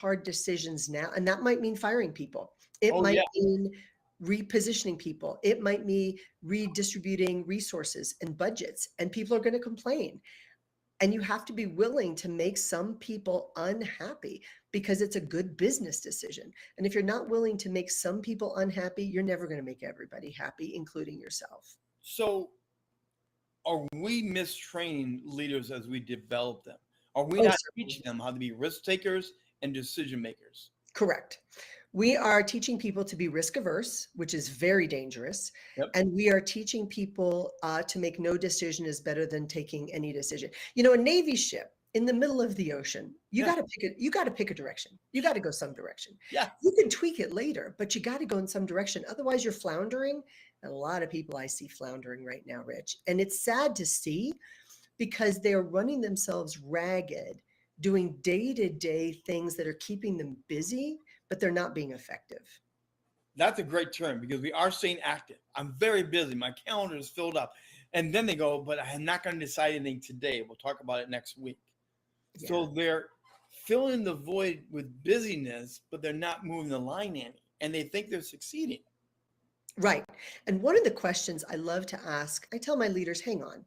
hard decisions now. And that might mean firing people. It Oh might yeah. mean repositioning people. It might mean redistributing resources and budgets, and people are going to complain. And you have to be willing to make some people unhappy because it's a good business decision. And if you're not willing to make some people unhappy, you're never going to make everybody happy, including yourself. So are we mistraining leaders as we develop them? Are we Oh, not certainly. teaching them how to be risk takers and decision makers? Correct. We are teaching people to be risk averse, which is very dangerous. Yep. And we are teaching people to make no decision is better than taking any decision. You know, a Navy ship in the middle of the ocean, you Yeah. got to pick it. You got to pick a direction. You got to go some direction. Yeah. You can tweak it later, but you got to go in some direction. Otherwise, you're floundering. And a lot of people I see floundering right now, Rich. And it's sad to see because they're running themselves ragged, doing day-to-day things that are keeping them busy, but they're not being effective. That's a great term because we are staying active. I'm very busy. My calendar is filled up. And then they go, but I'm not going to decide anything today. We'll talk about it next week. Yeah. So they're filling the void with busyness, but they're not moving the line any. And they think they're succeeding. Right. And one of the questions I love to ask, I tell my leaders, hang on,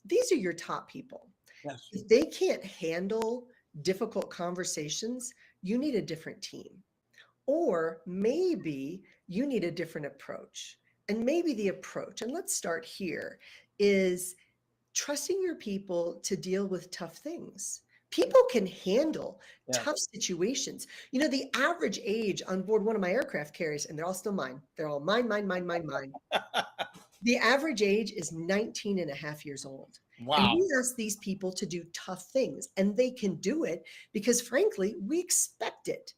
these are your top people. Yes. If they can't handle difficult conversations, you need a different team. Or maybe you need a different approach. And maybe the approach, and let's start here, is trusting your people to deal with tough things. People can handle Yeah. tough situations. You know, the average age on board one of my aircraft carriers, and they're all still mine. They're all mine. The average age is 19 and a half years old. And Wow. we ask these people to do tough things, and they can do it because, frankly, we expect it.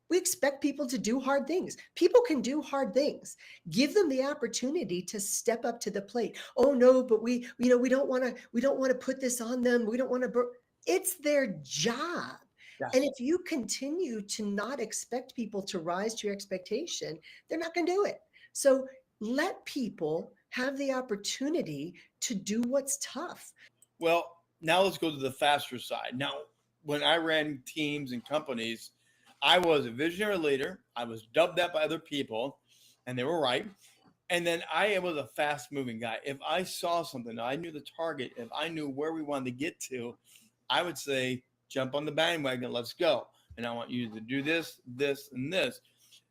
We expect people to do hard things. People can do hard things. Give them the opportunity to step up to the plate. Oh no, but we don't want to put this on them. We don't want to. It's their job. Yes. And if you continue to not expect people to rise to your expectation, they're not going to do it. So let people have the opportunity to do what's tough. Well, now let's go to the faster side. Now, when I ran teams and companies, I was a visionary leader. I was dubbed that by other people, and they were right. And then I was a fast moving guy. If I saw something, I knew the target, if I knew where we wanted to get to, I would say, jump on the bandwagon, let's go. And I want you to do this, this, and this.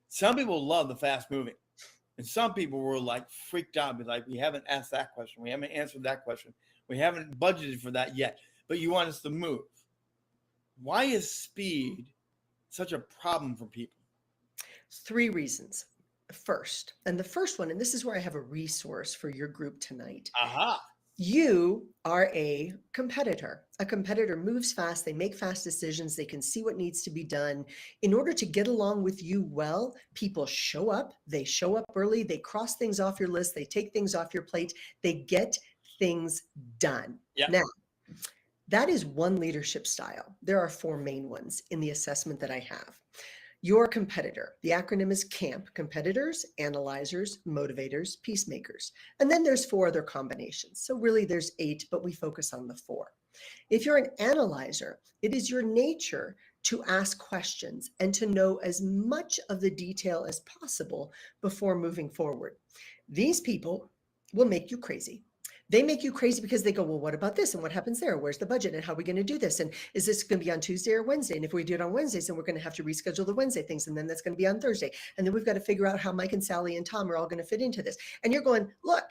Some people love the fast moving. And some people were like freaked out, like, we haven't asked that question. We haven't answered that question. We haven't budgeted for that yet, but you want us to move. Why is speed such a problem for people? 3 reasons. First, and the first one, and this is where I have a resource for your group tonight. Aha. You are a competitor. A competitor moves fast. They make fast decisions. They can see what needs to be done. In order to get along with you well, people show up. They show up early. They cross things off your list. They take things off your plate. They get things done. Yep. Now, that is one leadership style. There are 4 main ones in the assessment that I have. Your competitor, the acronym is CAMP: competitors, analyzers, motivators, peacemakers. And then there's 4 other combinations. So really there's 8, but we focus on the 4. If you're an analyzer, it is your nature to ask questions and to know as much of the detail as possible before moving forward. These people will make you crazy. They make you crazy because they go, well, what about this? And what happens there? Where's the budget? And how are we going to do this? And is this going to be on Tuesday or Wednesday? And if we do it on Wednesdays, then we're going to have to reschedule the Wednesday things. And then that's going to be on Thursday. And then we've got to figure out how Mike and Sally and Tom are all going to fit into this. And you're going, look,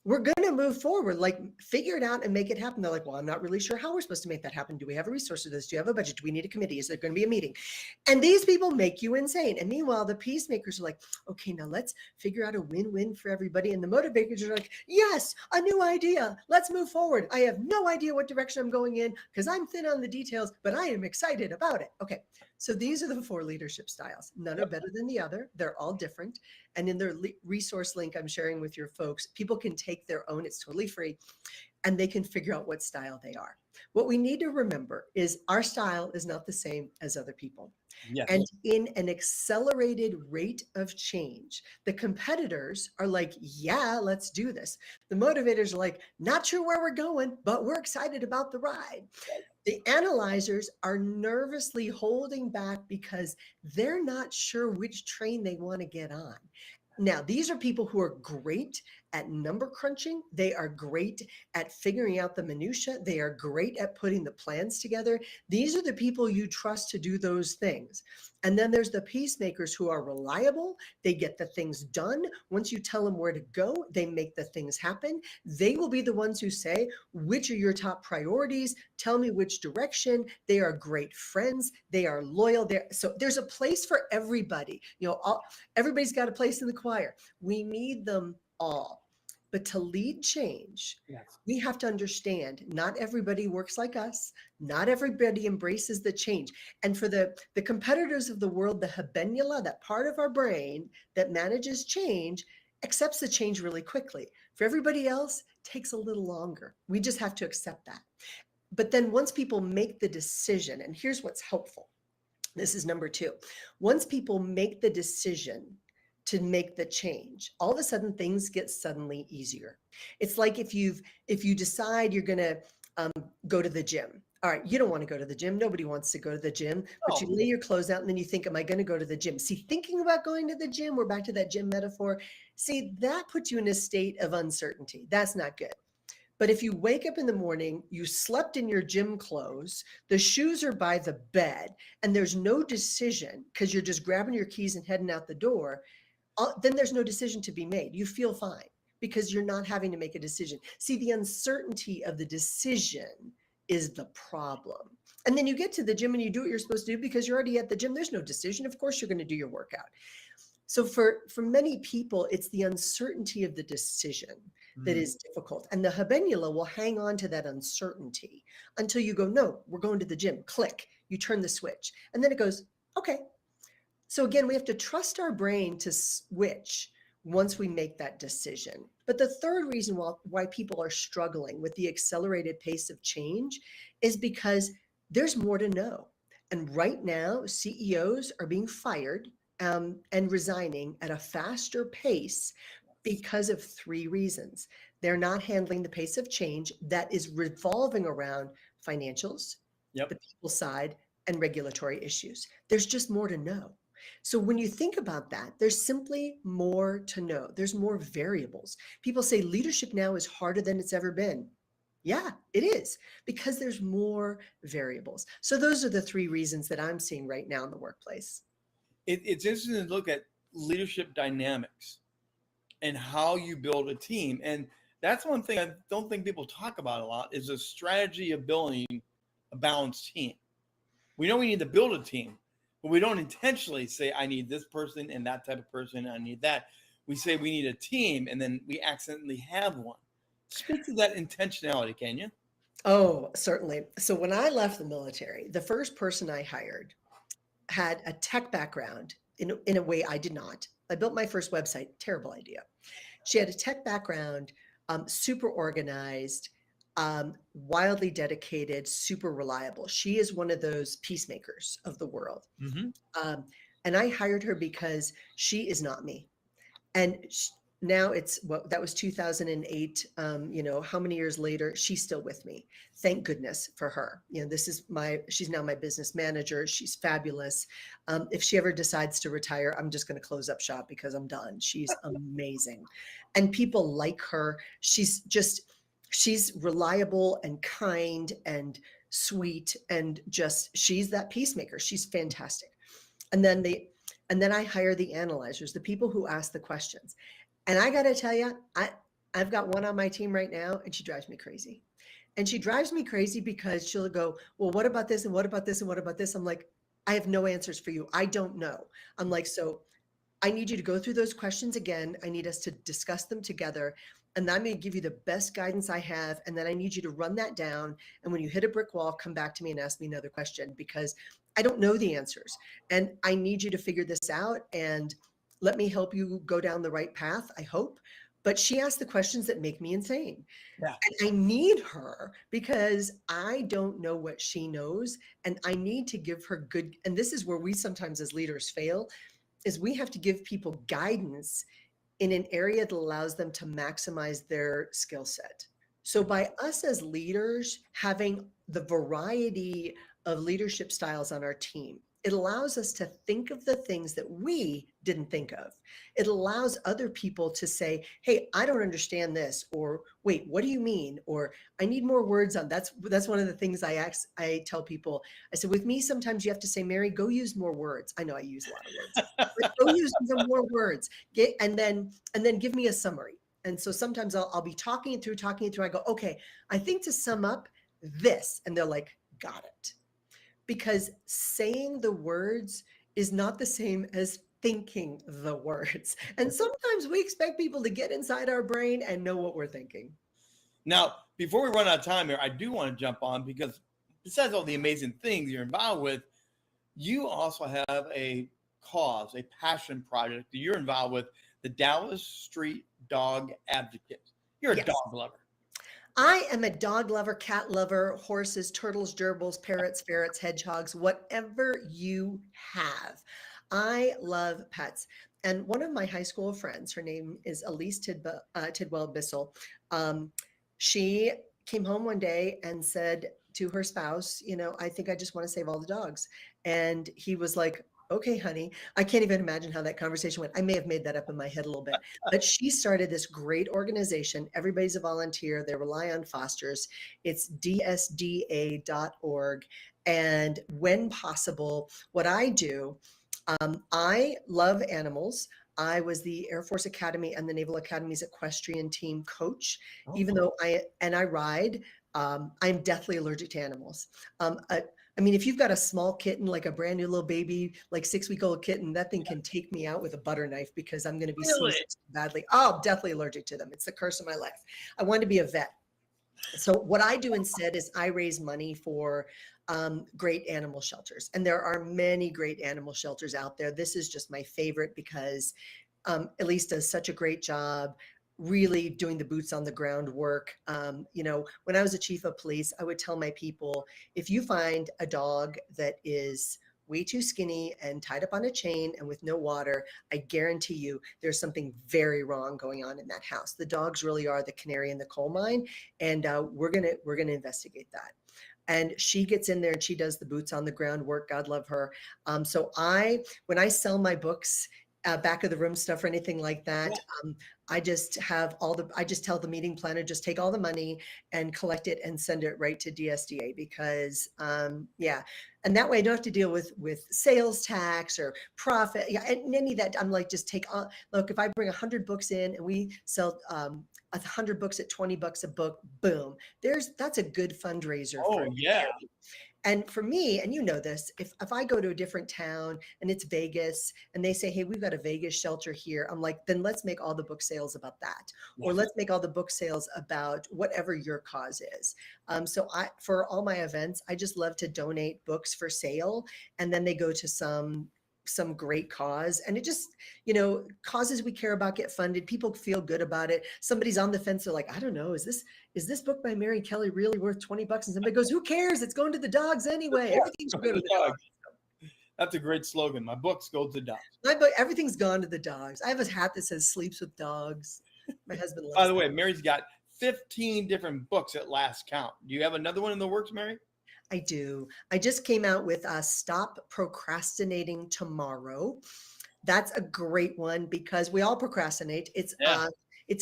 we're going to move forward, like figure it out and make it happen. They're like, well, I'm not really sure how we're supposed to make that happen. Do we have a resource for this? Do you have a budget? Do we need a committee? Is there going to be a meeting? And these people make you insane. And meanwhile, the peacemakers are like, okay, now let's figure out a win-win for everybody. And the motivators are like, yes, a new idea. Let's move forward. I have no idea what direction I'm going in because I'm thin on the details, but I am excited about it. Okay. So these are the 4 leadership styles. None are better than the other. They're all different. And in their resource link I'm sharing with your folks, people can take their own. It's totally free. And they can figure out what style they are. What we need to remember is our style is not the same as other people. Yes. And in an accelerated rate of change, the competitors are like, yeah, let's do this. The motivators are like, not sure where we're going, but we're excited about the ride. The analyzers are nervously holding back because they're not sure which train they want to get on. Now, these are people who are great at number crunching. They are great at figuring out the minutia. They are great at putting the plans together. These are the people you trust to do those things. And then there's the peacemakers who are reliable. They get the things done. Once you tell them where to go, they make the things happen. They will be the ones who say, which are your top priorities? Tell me which direction. They are great friends. They are loyal. So there's a place for everybody. Everybody's got a place in the choir. We need them all. But to lead change, Yes. we have to understand not everybody works like us. Not everybody embraces the change. And for the competitors of the world, the habenula, that part of our brain that manages change, accepts the change really quickly. For everybody else, it takes a little longer. We just have to accept that. But then once people make the decision, and here's what's helpful. This is number 2. Once people make the decision to make the change, all of a sudden things get suddenly easier. It's like if you decide you're going to go to the gym. All right, you don't want to go to the gym. Nobody wants to go to the gym, but you lay your clothes out and then you think, am I going to go to the gym? See, thinking about going to the gym, we're back to that gym metaphor. See, that puts you in a state of uncertainty. That's not good. But if you wake up in the morning, you slept in your gym clothes, the shoes are by the bed, and there's no decision because you're just grabbing your keys and heading out the door, then there's no decision to be made. You feel fine because you're not having to make a decision. See, the uncertainty of the decision is the problem. And then you get to the gym and you do what you're supposed to do because you're already at the gym. There's no decision. Of course, you're going to do your workout. So for many people, it's the uncertainty of the decision that is difficult. And the habenula will hang on to that uncertainty until you go, no, we're going to the gym. Click, you turn the switch. And then it goes, okay. So again, we have to trust our brain to switch once we make that decision. But the third reason why people are struggling with the accelerated pace of change is because there's more to know. And right now, CEOs are being fired and resigning at a faster pace because of 3 reasons. They're not handling the pace of change that is revolving around financials, the people side, and regulatory issues. There's just more to know. So when you think about that, there's simply more to know. There's more variables. People say leadership now is harder than it's ever been. Yeah, it is, because there's more variables. So those are the 3 reasons that I'm seeing right now in the workplace. It's interesting to look at leadership dynamics and how you build a team. And that's one thing I don't think people talk about a lot is the strategy of building a balanced team. We know we need to build a team, but we don't intentionally say, I need this person and that type of person. I need that. We say we need a team, and then we accidentally have one. Speak to that intentionality, can you? Oh, certainly. So when I left the military, the first person I hired had a tech background in a way I did not. I built my first website, terrible idea. She had a tech background, super organized, wildly dedicated, super reliable. She is one of those peacemakers of the world. And I hired her because she is not me. And now it's that was 2008. How many years later, she's still with me. Thank goodness for her. She's now my business manager. She's fabulous. If she ever decides to retire, I'm just going to close up shop because I'm done. She's amazing. And people like her. She's reliable and kind and sweet, and she's that peacemaker. She's fantastic. And then I hire the analyzers, the people who ask the questions. And I got to tell you, I've got one on my team right now, and she drives me crazy. And she drives me crazy because she'll go, well, what about this? And what about this? And what about this? I'm like, I have no answers for you. I don't know. I'm like, so I need you to go through those questions again. I need us to discuss them together. And I'm going to give you the best guidance I have. And then I need you to run that down. And when you hit a brick wall, come back to me and ask me another question, because I don't know the answers. And I need you to figure this out and let me help you go down the right path, I hope. But she asked the questions that make me insane. Yeah. And I need her because I don't know what she knows. And I need to give her good. And this is where we sometimes as leaders fail, is we have to give people guidance in an area that allows them to maximize their skill set. So by us as leaders having the variety of leadership styles on our team. It allows us to think of the things that we didn't think of. It allows other people to say, hey, I don't understand this, or wait, what do you mean? Or I need more words on that's one of the things I tell people. I said, with me, sometimes you have to say, Mary, go use more words. I know I use a lot of words, but go use some more words. And then give me a summary. And so sometimes I'll be talking it through. I go, okay, I think to sum up this, and they're like, got it. Because saying the words is not the same as thinking the words. And sometimes we expect people to get inside our brain and know what we're thinking. Now, before we run out of time here, I do want to jump on because besides all the amazing things you're involved with, you also have a cause, a passion project that you're involved with, the Dallas Street Dog Advocate. You're a Yes. dog lover. I am a dog lover, cat lover, horses, turtles, gerbils, parrots, ferrets, hedgehogs, whatever you have. I love pets. And one of my high school friends, her name is Elise Tidwell Bissell. She came home one day and said to her spouse, I think I just want to save all the dogs. And he was like, okay, honey. I can't even imagine how that conversation went. I may have made that up in my head a little bit, but she started this great organization. Everybody's a volunteer. They rely on fosters. It's dsda.org. And when possible, what I do, I love animals. I was the Air Force Academy and the Naval Academy's equestrian team coach, even though I ride. I'm deathly allergic to animals. I mean, if you've got a small kitten, like a brand new little baby, like 6-week-old kitten, that thing can take me out with a butter knife because I'm going to be sneezing badly. Oh, I'm deathly allergic to them. It's the curse of my life. I wanted to be a vet. So what I do instead is I raise money for great animal shelters. And there are many great animal shelters out there. This is just my favorite because Elise does such a great job really doing the boots on the ground work. When I was a chief of police, I would tell my people, if you find a dog that is way too skinny and tied up on a chain and with no water, I guarantee you there's something very wrong going on in that house. The dogs really are the canary in the coal mine, and we're gonna investigate that. And she gets in there and she does the boots on the ground work. God love her. So when I sell my books, back of the room stuff or anything like that, I just tell the meeting planner, just take all the money and collect it and send it right to DSDA because, and that way I don't have to deal with sales tax or profit, and any of that. I'm like, just take on, look, if I bring 100 books in and we sell 100 books at $20 a book, boom, that's a good fundraiser. Oh, yeah. And for me, and you know this, if I go to a different town and it's Vegas and they say, hey, we've got a Vegas shelter here, I'm like, then let's make all the book sales about that. Or let's make all the book sales about whatever your cause is. So for all my events, I just love to donate books for sale. And then they go to some great cause, and it just, causes we care about get funded. People feel good about it. Somebody's on the fence. They're like, I don't know, is this book by Mary Kelly really worth $20? And somebody goes, who cares? It's going to the dogs anyway. Everything's going to the dogs. That's a great slogan. My books go to the dogs. My book, everything's gone to the dogs. I have a hat that says sleeps with dogs. My husband loves By the way, Mary's got 15 different books at last count. Do you have another one in the works, Mary? I do. I just came out with Stop Procrastinating Tomorrow. That's a great one because we all procrastinate. It's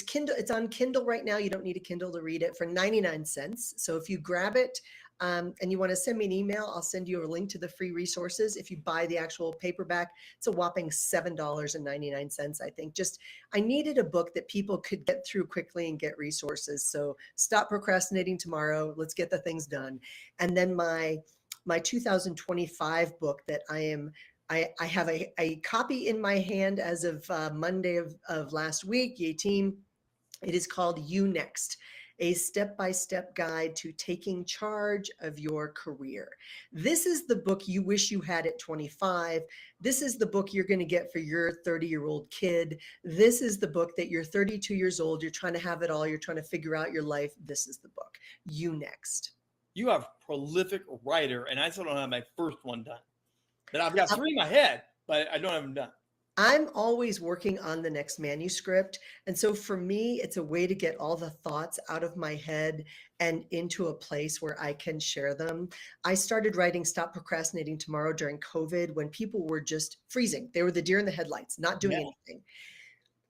Kindle. It's on Kindle right now. You don't need a Kindle to read it for 99 cents. So if you grab it and you want to send me an email, I'll send you a link to the free resources. If you buy the actual paperback, it's a whopping $7.99, I think. I needed a book that people could get through quickly and get resources. So Stop Procrastinating Tomorrow. Let's get the things done. And then my 2025 book that I have a copy in my hand as of Monday of last week, 18. It is called You Next, a step-by-step guide to taking charge of your career. This is the book you wish you had at 25. This is the book you're going to get for your 30-year-old kid. This is the book that you're 32 years old. You're trying to have it all. You're trying to figure out your life. This is the book, You Next. You are a prolific writer, and I still don't have my first one done. But I've got 3 in my head, but I don't have them done. I'm always working on the next manuscript. And so for me, it's a way to get all the thoughts out of my head and into a place where I can share them. I started writing Stop Procrastinating Tomorrow during COVID when people were just freezing. They were the deer in the headlights, not doing Yeah. anything.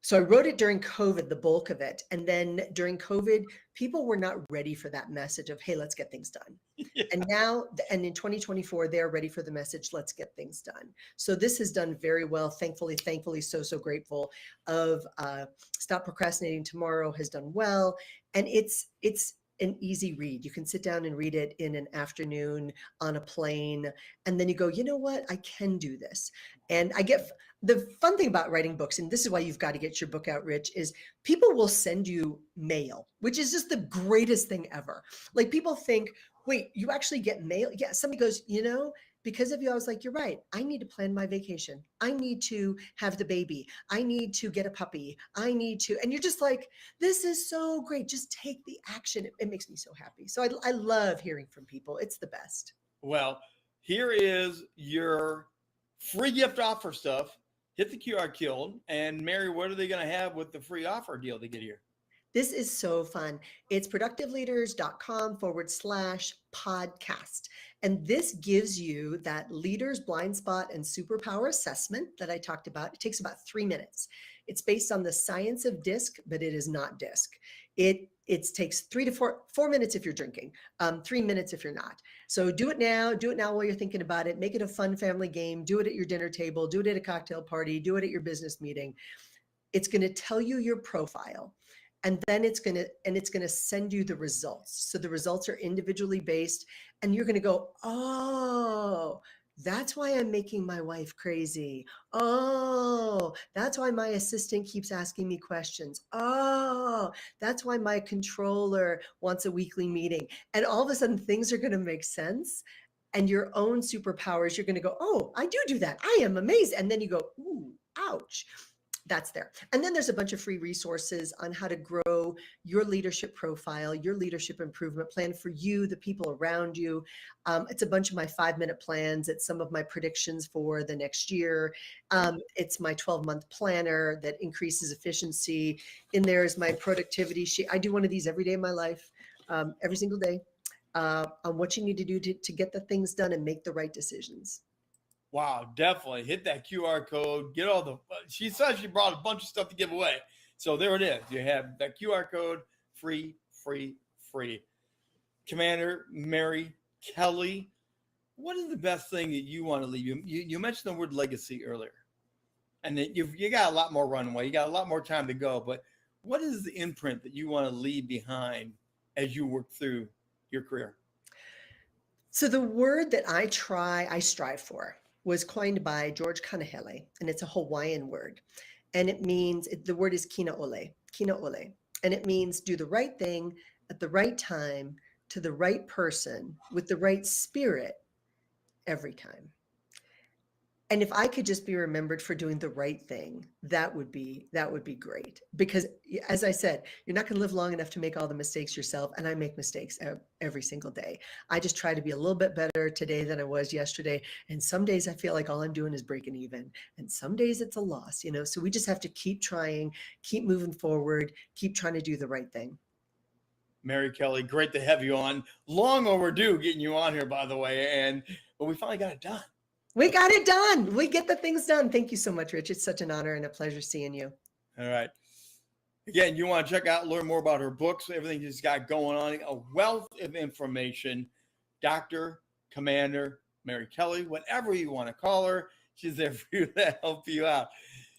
So I wrote it during COVID, the bulk of it. And then during COVID, people were not ready for that message of, hey, let's get things done. Yeah. And now, and in 2024, they're ready for the message, let's get things done. So this has done very well. Thankfully, so grateful of Stop Procrastinating Tomorrow has done well. And it's an easy read. You can sit down and read it in an afternoon on a plane. And then you go, you know what? I can do this. And I get the fun thing about writing books, and this is why you've got to get your book out, Rich, is people will send you mail, which is just the greatest thing ever. Like people think, wait, you actually get mail? Yeah. Somebody goes, because of you, I was like, you're right. I need to plan my vacation. I need to have the baby. I need to get a puppy. I need to, and you're just like, this is so great. Just take the action. It makes me so happy. So I love hearing from people. It's the best. Well, here is your free gift offer stuff. Hit the QR code. And Mary, what are they going to have with the free offer deal to get here? This is so fun. It's productiveleaders.com/podcast. And this gives you that leader's blind spot and superpower assessment that I talked about. It takes about 3 minutes. It's based on the science of DISC, but it is not DISC. It takes 3 to 4 minutes if you're drinking, 3 minutes if you're not. So do it now while you're thinking about it. Make it a fun family game. Do it at your dinner table. Do it at a cocktail party. Do it at your business meeting. It's going to tell you your profile. And then it's going to send you the results. So the results are individually based and you're going to go, oh, that's why I'm making my wife crazy. Oh, that's why my assistant keeps asking me questions. Oh, that's why my controller wants a weekly meeting. And all of a sudden things are going to make sense. And your own superpowers, you're going to go, oh, I do that. I am amazed. And then you go, ooh, ouch. That's there. And then there's a bunch of free resources on how to grow your leadership profile, your leadership improvement plan for you, the people around you. It's a bunch of my 5-minute plans. It's some of my predictions for the next year. It's my 12-month planner that increases efficiency. In there is my productivity sheet. I do one of these every day of my life, every single day, on what you need to do to get the things done and make the right decisions. Wow, definitely. Hit that QR code. Get all the, she said she brought a bunch of stuff to give away. So there it is. You have that QR code, free. Commander Mary Kelly, what is the best thing that you want to leave? You mentioned the word legacy earlier, and that you got a lot more runway. You got a lot more time to go. But what is the imprint that you want to leave behind as you work through your career? So the word that I strive for was coined by George Kanahele, and it's a Hawaiian word. And it means, the word is kina ole. And it means do the right thing at the right time to the right person with the right spirit every time. And if I could just be remembered for doing the right thing, that would be great. Because as I said, you're not going to live long enough to make all the mistakes yourself. And I make mistakes every single day. I just try to be a little bit better today than I was yesterday. And some days I feel like all I'm doing is breaking even. And some days it's a loss, So we just have to keep trying, keep moving forward, keep trying to do the right thing. Mary Kelly, great to have you on. Long overdue getting you on here, by the way. But we finally got it done. We got it done. We get the things done. Thank you so much, Rich. It's such an honor and a pleasure seeing you. All right. Again, you want to check out, learn more about her books, everything she's got going on, a wealth of information. Dr. Commander Mary Kelly, whatever you want to call her, she's there for you to help you out.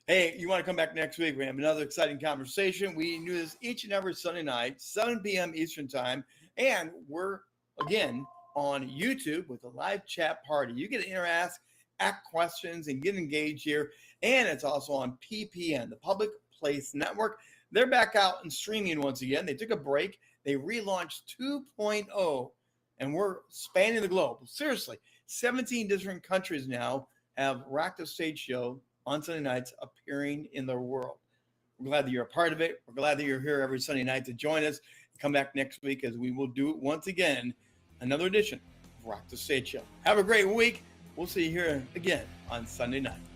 Hey, you want to come back next week? We have another exciting conversation. We do this each and every Sunday night, 7 p.m. Eastern time. And we're, again, on YouTube with a live chat party. You get to interact, ask questions, and get engaged here. And it's also on PPN, the Public Place Network. They're back out and streaming once again. They took a break. They relaunched 2.0, and we're spanning the globe. Seriously, 17 different countries now have Rock the Stage show on Sunday nights appearing in the world. We're glad that you're a part of it. We're glad that you're here every Sunday night to join us. Come back next week as we will do it once again. Another edition of Rock the Stage Show. Have a great week. We'll see you here again on Sunday night.